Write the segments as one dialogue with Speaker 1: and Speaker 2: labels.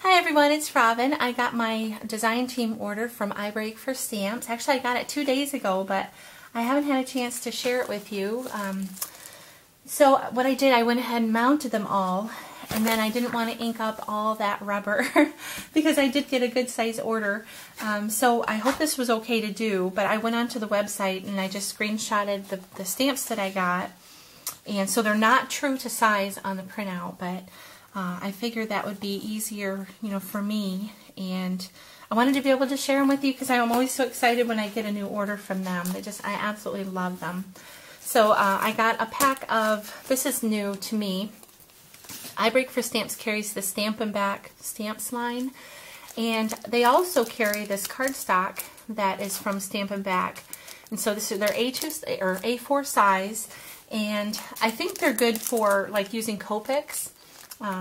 Speaker 1: Hi everyone, it's Robin. I got my design team order from iBreak for Stamps. Actually, I got it 2 days ago, but I haven't had a chance to share it with you. So what I did, I went ahead and mounted them all, and then I didn't want to ink up all that rubber because I did get a good size order. So I hope this was okay to do, but I went onto the website and I just screenshotted the stamps that I got. And so they're not true to size on the printout, but I figured that would be easier, for me, and I wanted to be able to share them with you because I'm always so excited when I get a new order from them. I absolutely love them. So I got a pack of, this is new to me. iBreak for Stamps carries the Stampin' Back stamps line, and they also carry this cardstock that is from Stampin' Back. And so this is their A2 or A4 size, and I think they're good for like using Copics.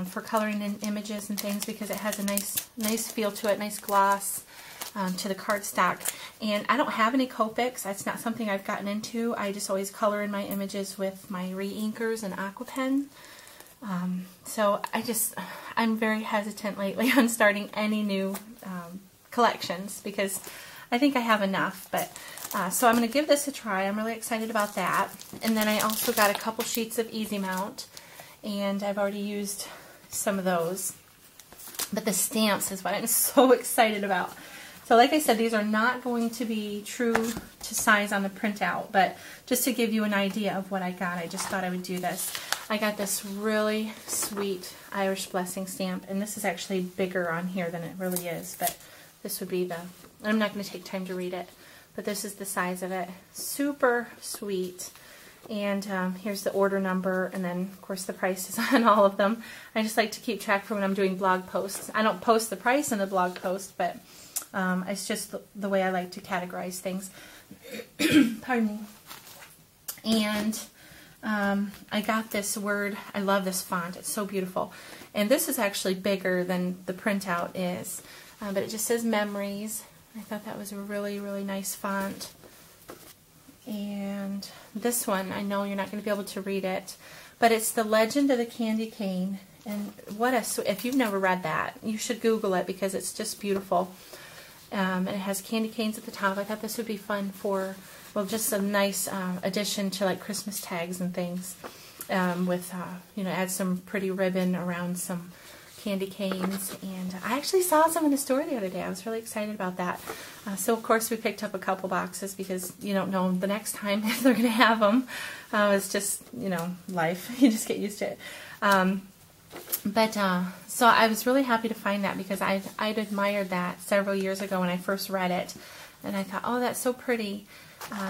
Speaker 1: For coloring in images and things, because it has a nice feel to it, nice gloss to the cardstock. And I don't have any Copics. That's not something I've gotten into. I just always color in my images with my re-inkers and aqua pen. So I'm very hesitant lately on starting any new collections because I think I have enough. But so I'm going to give this a try. I'm really excited about that. And then I also got a couple sheets of Easy Mount. And I've already used some of those. But the stamps is what I'm so excited about. So like I said, these are not going to be true to size on the printout, but just to give you an idea of what I got, I just thought I would do this. I got this really sweet Irish Blessing stamp, and this is actually bigger on here than it really is, but this would be I'm not going to take time to read it, but this is the size of it. Super sweet. And here's the order number, and then of course the price is on all of them. I just like to keep track for when I'm doing blog posts. I don't post the price in the blog post, but it's just the way I like to categorize things. Pardon me. And I got this word. I love this font. It's so beautiful. And this is actually bigger than the printout is, but it just says Memories. I thought that was a really, really nice font. And this one, I know you're not going to be able to read it, but it's The Legend of the Candy Cane. And if you've never read that, you should Google it because it's just beautiful. And it has candy canes at the top. I thought this would be fun for, well, just a nice addition to like Christmas tags and things. With, add some pretty ribbon around some candy canes, and I actually saw some in the store the other day. I was really excited about that. So of course we picked up a couple boxes because you don't know the next time if they're going to have them. It's just, life. You just get used to it. So I was really happy to find that because I'd admired that several years ago when I first read it, and I thought, oh, that's so pretty.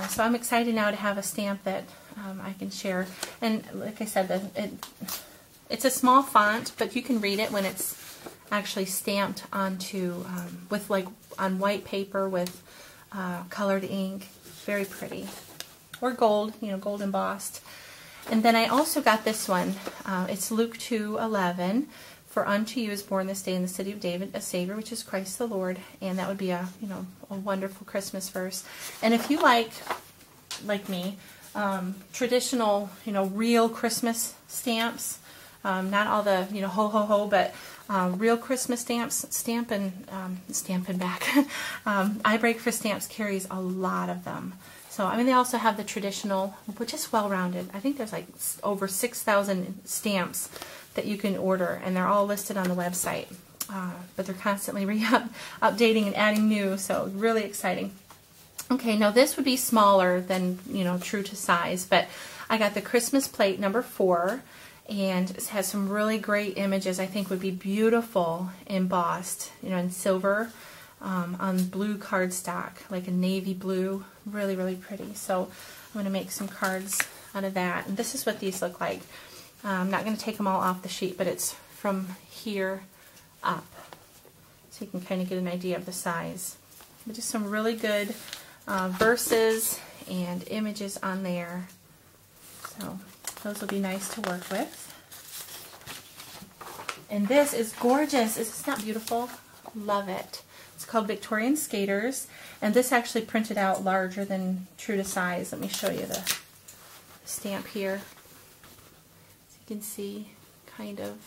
Speaker 1: So I'm excited now to have a stamp that I can share. And like I said, it's a small font, but you can read it when it's actually stamped onto, on white paper with colored ink. Very pretty. Or gold, gold embossed. And then I also got this one. It's Luke 2:11. For unto you is born this day in the city of David a Savior, which is Christ the Lord. And that would be a wonderful Christmas verse. And if you like me, traditional, real Christmas stamps, not all the, ho ho ho, but real Christmas stamps, Stampin' Back. iBreak for Stamps carries a lot of them. So, they also have the traditional, which is well-rounded. I think there's like over 6,000 stamps that you can order, and they're all listed on the website. But they're constantly updating and adding new, so really exciting. Okay, now this would be smaller than, true to size, but I got the Christmas plate number 4. And it has some really great images I think would be beautiful embossed, in silver on blue cardstock, like a navy blue. Really, really pretty. So I'm going to make some cards out of that. And this is what these look like. I'm not going to take them all off the sheet, but it's from here up. So you can kind of get an idea of the size. But just some really good verses and images on there. So those will be nice to work with. And this is gorgeous. Is this not beautiful? Love it. It's called Victorian Skaters. And this actually printed out larger than true to size. Let me show you the stamp here. So you can see kind of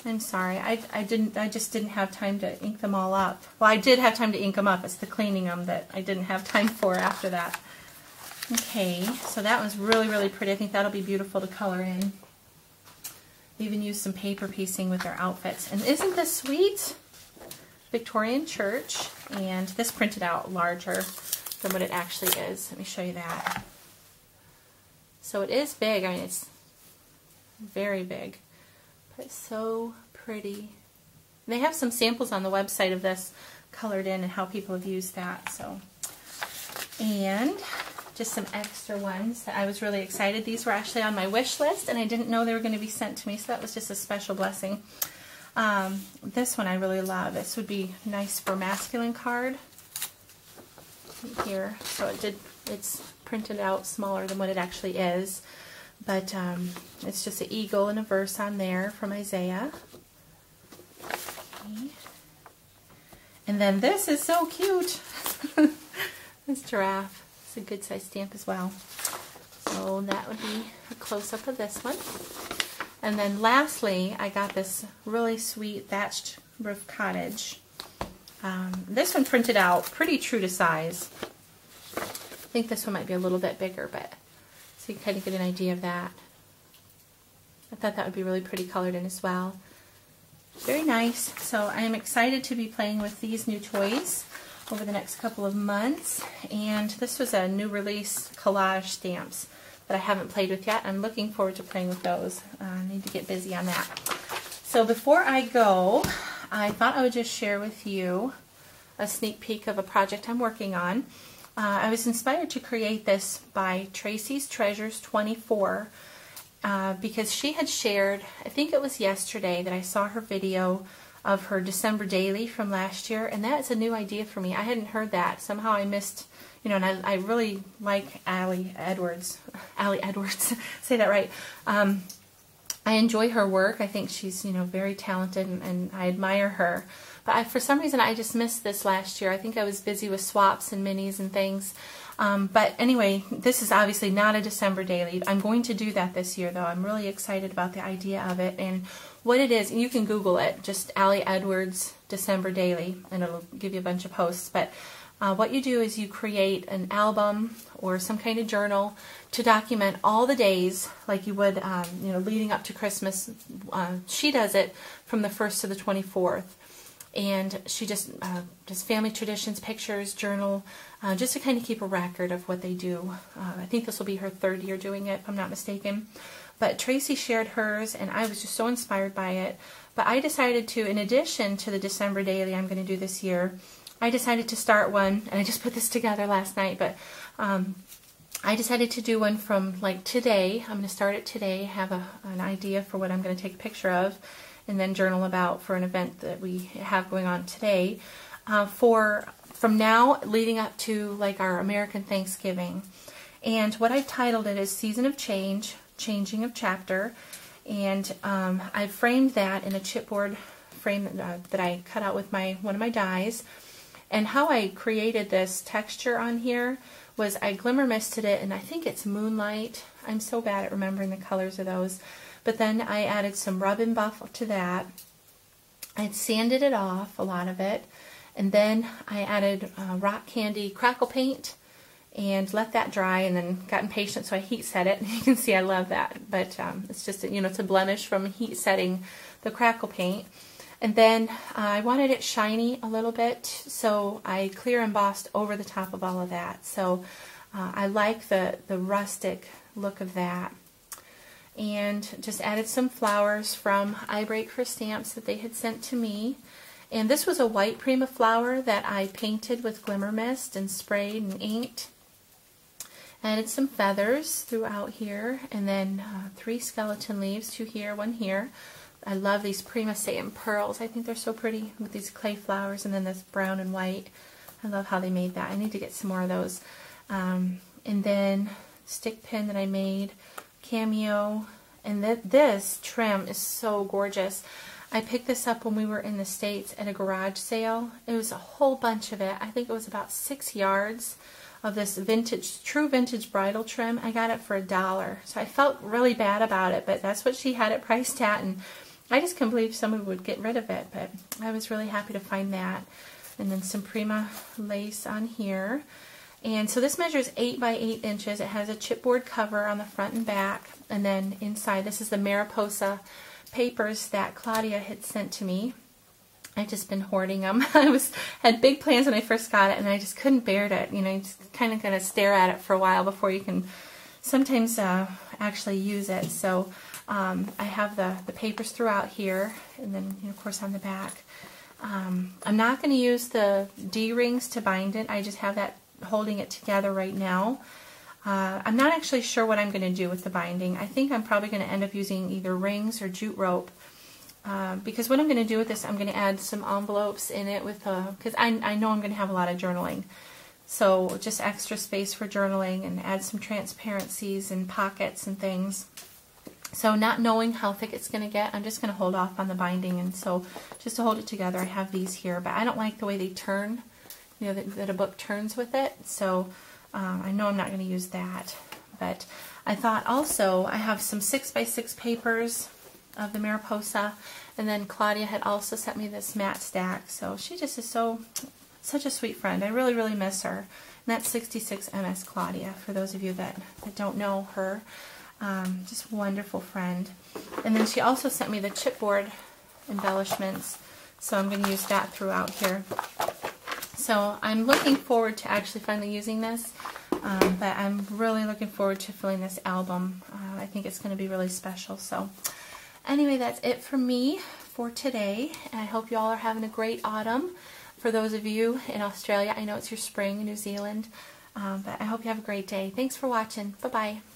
Speaker 1: I'm sorry, I just didn't have time to ink them all up. Well, I did have time to ink them up. It's the cleaning them that I didn't have time for after that. Okay, so that was really, really pretty. I think that'll be beautiful to color in. They even used some paper piecing with their outfits. And isn't this sweet? Victorian church. And this printed out larger than what it actually is. Let me show you that. So it is big. I mean, it's very big. But it's so pretty. They have some samples on the website of this colored in and how people have used that. So, and just some extra ones that I was really excited. These were actually on my wish list, and I didn't know they were going to be sent to me, so that was just a special blessing. This one I really love. This would be nice for masculine card. Here, so it's printed out smaller than what it actually is. But it's just an eagle and a verse on there from Isaiah. Okay. And then this is so cute. This giraffe. It's a good size stamp as well. So that would be a close-up of this one. And then lastly, I got this really sweet thatched roof cottage. This one printed out pretty true to size. I think this one might be a little bit bigger, but so you kind of get an idea of that. I thought that would be really pretty colored in as well. Very nice. So I am excited to be playing with these new toys over the next couple of months. And this was a new release collage stamps that I haven't played with yet. I'm looking forward to playing with those. I need to get busy on that. So before I go, I thought I would just share with you a sneak peek of a project I'm working on. I was inspired to create this by Tracy's Treasures 24 because she had shared, I think it was yesterday that I saw her video of her December daily from last year, and that's a new idea for me. I hadn't heard that. Somehow I missed, you know, and I really like Allie Edwards, say that right. I enjoy her work. I think she's, you know, very talented, and I admire her. But for some reason, I just missed this last year. I think I was busy with swaps and minis and things. But anyway, this is obviously not a December daily. I'm going to do that this year, though. I'm really excited about the idea of it. And what it is, and you can Google it, just Allie Edwards December daily, and it'll give you a bunch of posts. But what you do is you create an album or some kind of journal to document all the days like you would, you know, leading up to Christmas. She does it from the 1st to the 24th. And she just family traditions, pictures, journal, just to kind of keep a record of what they do. I think this will be her 3rd year doing it, if I'm not mistaken. But Tracy shared hers, and I was just so inspired by it. But I decided to, in addition to the December daily I'm going to do this year, I decided to start one, and I just put this together last night, but I decided to do one from like today. I'm going to start it today, have an idea for what I'm going to take a picture of, and then journal about for an event that we have going on today. From now leading up to like our American Thanksgiving. And what I've titled it is Season of Change, Changing of Chapter. And I framed that in a chipboard frame that I cut out with one of my dies. And how I created this texture on here was I glimmer misted it, and I think it's Moonlight. I'm so bad at remembering the colors of those. But then I added some rub and buff to that. I sanded it off, a lot of it. And then I added rock candy crackle paint and let that dry, and then got impatient, so I heat set it. You can see I love that. But it's just, you know, it's a blemish from heat setting the crackle paint. And then I wanted it shiny a little bit, so I clear embossed over the top of all of that. So I like the rustic look of that. And just added some flowers from iBreak for Stamps that they had sent to me. And this was a white Prima flower that I painted with glimmer mist and sprayed and inked. Added some feathers throughout here, and then 3 skeleton leaves, 2 here, 1 here. I love these Prima Satin pearls. I think they're so pretty with these clay flowers, and then this brown and white. I love how they made that. I need to get some more of those. And then stick pin that I made, cameo, and this trim is so gorgeous. I picked this up when we were in the States at a garage sale. It was a whole bunch of it. I think it was about 6 yards of this vintage, true vintage bridal trim. I got it for $1. So I felt really bad about it, but that's what she had it priced at, and I just couldn't believe somebody would get rid of it, but I was really happy to find that. And then some Prima lace on here. And so this measures 8 by 8 inches. It has a chipboard cover on the front and back. And then inside, this is the Mariposa papers that Claudia had sent to me. I've just been hoarding them. I had big plans when I first got it, and I just couldn't bear it. You know, you just kind of got to stare at it for a while before you can sometimes actually use it. So I have the papers throughout here, and then, you know, of course on the back. I'm not going to use the D-rings to bind it. I just have that holding it together right now. I'm not actually sure what I'm going to do with the binding. I think I'm probably going to end up using either rings or jute rope. Because what I'm going to do with this, I'm going to add some envelopes in it with because I know I'm going to have a lot of journaling. So just extra space for journaling, and add some transparencies and pockets and things. So not knowing how thick it's going to get, I'm just going to hold off on the binding. And so just to hold it together, I have these here. But I don't like the way they turn, you know, that a book turns with it. So I know I'm not going to use that. But I thought also I have some 6 by 6 papers of the Mariposa, and then Claudia had also sent me this matte stack. So she just is such a sweet friend. I really, really miss her. And that's 66 MS Claudia, for those of you that don't know her. Just a wonderful friend. And then she also sent me the chipboard embellishments, so I'm going to use that throughout here. So I'm looking forward to actually finally using this, but I'm really looking forward to filling this album. I think it's going to be really special. So anyway, that's it for me for today, and I hope you all are having a great autumn. For those of you in Australia, I know it's your spring in New Zealand, but I hope you have a great day. Thanks for watching. Bye-bye.